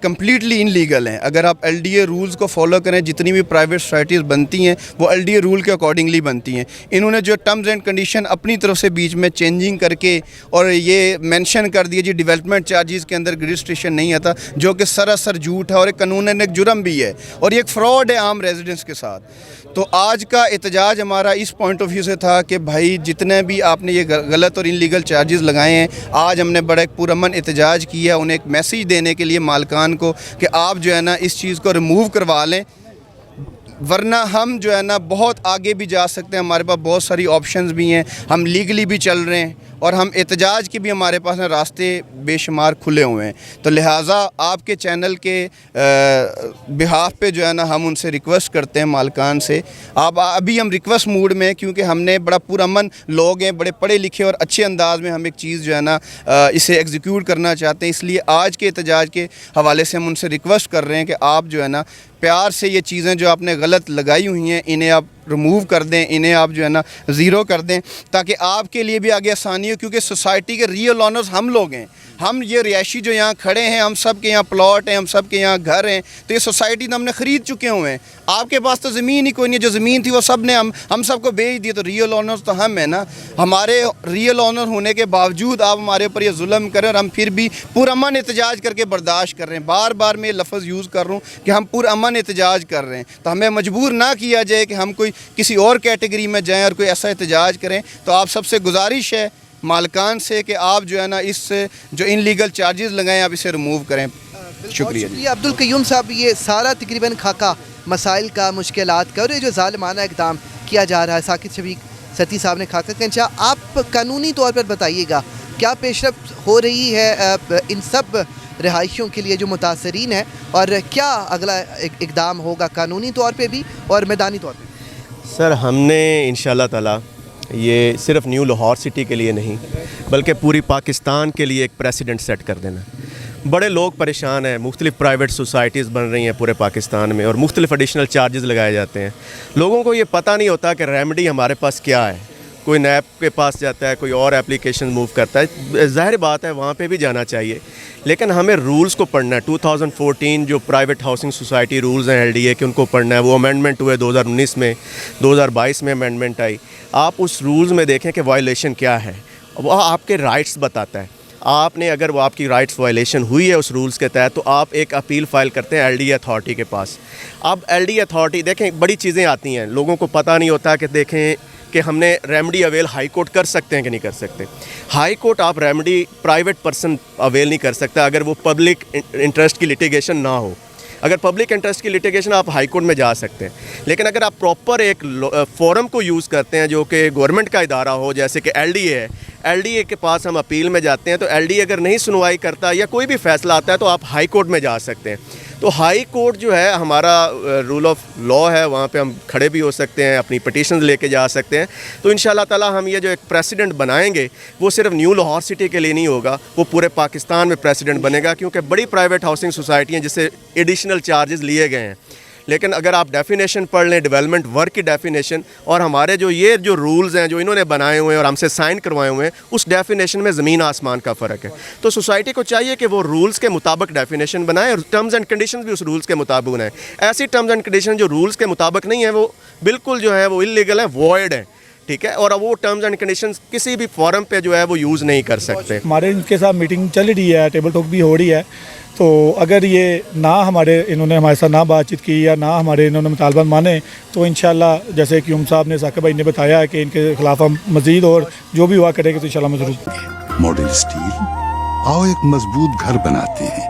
Completely ان legal ہیں. اگر آپ LDA رولز کو فالو کریں, جتنی بھی پرائیویٹ سوسائٹیز بنتی ہیں وہ LDA رول کے اکارڈنگلی بنتی ہیں. انہوں نے جو ٹرمز اینڈ کنڈیشن اپنی طرف سے بیچ میں چینجنگ کر کے اور یہ مینشن کر دیا جی ڈیولپمنٹ چارجز کے اندر گریڈ اسٹیشن نہیں آتا, جو کہ سراسر جھوٹ ہے اور ایک قانوناً ایک جرم بھی ہے اور یہ ایک فراڈ ہے عام ریزیڈنٹس کے ساتھ. تو آج کا احتجاج ہمارا اس پوائنٹ آف ویو سے تھا کہ بھائی جتنے بھی آپ نے یہ غلط اور ان لیگل چارجز لگائے ہیں, آج ہم نے بڑا ایک پرامن احتجاج کیا انہیں ایک میسیج دینے کے لیے مالکان کو کہ آپ جو ہے نا اس چیز کو ریموو کروا لیں, ورنہ ہم جو ہے نا بہت آگے بھی جا سکتے ہیں. ہمارے پاس بہت ساری آپشنز بھی ہیں, ہم لیگلی بھی چل رہے ہیں اور ہم احتجاج کے بھی ہمارے پاس راستے بے شمار کھلے ہوئے ہیں. تو لہٰذا آپ کے چینل کے بہاف پہ جو ہے نا ہم ان سے ریکویسٹ کرتے ہیں مالکان سے, آپ ابھی ہم ریکویسٹ موڈ میں, کیونکہ ہم نے بڑا پرامن لوگ ہیں, بڑے پڑھے لکھے اور اچھے انداز میں ہم ایک چیز جو ہے نا اسے ایگزیکیوٹ کرنا چاہتے ہیں. اس لیے آج کے احتجاج کے حوالے سے ہم ان سے ریکویسٹ کر رہے ہیں کہ آپ جو ہے نا پیار سے یہ چیزیں جو آپ نے غلط لگائی ہوئی ہیں انہیں آپ ریموو کر دیں, انہیں آپ جو ہے نا زیرو کر دیں, تاکہ آپ کے لیے بھی آگے آسانی ہو. کیونکہ سوسائٹی کے ریئل آنرز ہم لوگ ہیں, ہم یہ رہائشی جو یہاں کھڑے ہیں, ہم سب کے یہاں پلاٹ ہیں, ہم سب کے یہاں گھر ہیں, تو یہ سوسائٹی تو ہم نے خرید چکے ہوئے ہیں. آپ کے پاس تو زمین ہی کوئی نہیں, جو زمین تھی وہ سب نے ہم سب کو بیچ دی. تو ریئل آنرز تو ہم ہیں نا. ہمارے ریئل آنر ہونے کے باوجود آپ ہمارے اوپر یہ ظلم کریں اور ہم پھر بھی پرامن احتجاج کر کے برداشت کر رہے ہیں. بار بار میں یہ لفظ یوز کر رہا ہوں کہ ہم پرامن احتجاج کر رہے ہیں, تو ہمیں مجبور نہ کیا جائے کہ ہم کوئی کسی اور کیٹیگری میں جائیں اور کوئی ایسا احتجاج کریں. تو آپ سب سے گزارش ہے مالکان سے کہ آپ جو ہے نا اس جو ان لیگل چارجز لگائیں آپ اسے ریموو کریں. شکریہ. عبدالقیوم صاحب, یہ سارا تقریباً خاکہ مسائل کا, مشکلات کا اور یہ جو ظالمانہ اقدام کیا جا رہا ہے, ثاقب شفیق ستی صاحب نے خاکہ کھینچا, آپ قانونی طور پر بتائیے گا کیا پیش رفت ہو رہی ہے ان سب رہائشیوں کے لیے جو متاثرین ہیں, اور کیا اگلا اقدام ہوگا قانونی طور پہ بھی اور میدانی طور پہ؟ سر, ہم نے انشاءاللہ تعالی یہ صرف نیو لاہور سٹی کے لیے نہیں بلکہ پوری پاکستان کے لیے ایک پریسیڈنٹ سیٹ کر دینا. بڑے لوگ پریشان ہیں, مختلف پرائیویٹ سوسائٹیز بن رہی ہیں پورے پاکستان میں اور مختلف ایڈیشنل چارجز لگائے جاتے ہیں. لوگوں کو یہ پتہ نہیں ہوتا کہ ریمیڈی ہمارے پاس کیا ہے. کوئی نیب کے پاس جاتا ہے, کوئی اور اپلیکیشن موو کرتا ہے, ظاہر بات ہے وہاں پہ بھی جانا چاہیے, لیکن ہمیں رولز کو پڑھنا ہے. 2014 جو پرائیویٹ ہاؤسنگ سوسائٹی رولز ہیں LDA کے, ان کو پڑھنا ہے. وہ امینڈمنٹ ہوئے 2019 میں, 2022 میں امینڈمنٹ آئی. آپ اس رولز میں دیکھیں کہ وائلیشن کیا ہے, وہ آپ کے رائٹس بتاتا ہے. آپ نے اگر وہ آپ کی رائٹس وائلیشن ہوئی ہے اس رولز کے تحت, تو آپ ایک اپیل فائل کرتے ہیں LDA اتھارٹی کے پاس. اب LDA اتھارٹی دیکھیں, بڑی چیزیں آتی ہیں, لوگوں کو پتہ نہیں ہوتا کہ دیکھیں کہ ہم نے ریمیڈی اویل ہائی کورٹ کر سکتے ہیں کہ نہیں کر سکتے. ہائی کورٹ آپ ریمیڈی پرائیویٹ پرسن اویل نہیں کر سکتا اگر وہ پبلک انٹرسٹ کی لٹیگیشن نہ ہو. اگر پبلک انٹرسٹ کی لٹیگیشن آپ ہائی کورٹ میں جا سکتے ہیں, لیکن اگر آپ پراپر ایک فورم کو یوز کرتے ہیں جو کہ گورنمنٹ کا ادارہ ہو, جیسے کہ LDA ہے, LDA کے پاس ہم اپیل میں جاتے ہیں, تو LDA اگر نہیں سنوائی کرتا یا کوئی بھی فیصلہ آتا ہے تو آپ ہائی کورٹ میں جا سکتے ہیں. تو ہائی کورٹ جو ہے ہمارا رول آف لا ہے, وہاں پہ ہم کھڑے بھی ہو سکتے ہیں, اپنی پٹیشنز لے کے جا سکتے ہیں. تو انشاءاللہ تعالی ہم یہ جو ایک پریسیڈنٹ بنائیں گے وہ صرف نیو لاہور سٹی کے لیے نہیں ہوگا, وہ پورے پاکستان میں پریسیڈنٹ بنے گا. کیونکہ بڑی پرائیویٹ ہاؤسنگ سوسائٹی ہیں جس سے ایڈیشنل چارجز لیے گئے ہیں, لیکن اگر آپ ڈیفینیشن پڑھ لیں, ڈیولپمنٹ ورک کی ڈیفینیشن, اور ہمارے جو یہ جو رولز ہیں جو انہوں نے بنائے ہوئے ہیں اور ہم سے سائن کروائے ہوئے ہیں, اس ڈیفینیشن میں زمین آسمان کا فرق ہے. تو سوسائٹی کو چاہیے کہ وہ رولز کے مطابق ڈیفینیشن بنائے اور ٹرمز اینڈ کنڈیشنز بھی اس رولز کے مطابق بنائیں. ایسی ٹرمز اینڈ کنڈیشن جو رولز کے مطابق نہیں ہیں وہ بالکل جو ہے وہ انلیگل ہیں, وائڈ ہیں, ٹھیک ہے, اور وہ ٹرمز اینڈ کنڈیشنز کسی بھی فورم پہ جو ہے وہ یوز نہیں کر سکتے. ہمارے ان کے ساتھ میٹنگ چل رہی ہے, ٹیبل ٹاک بھی ہو رہی ہے, تو اگر یہ نہ انہوں نے ہمارے ساتھ نہ بات چیت کی یا نہ ہمارے انہوں نے مطالبات مانے, تو انشاءاللہ جیسے قیوم صاحب نے, ثاقب بھائی نے بتایا کہ ان کے خلاف ہم مزید اور جو بھی ہوا کریں گے تو انشاءاللہ ضرور. ماڈل اسٹیل, آؤ ایک مضبوط گھر بناتے ہیں.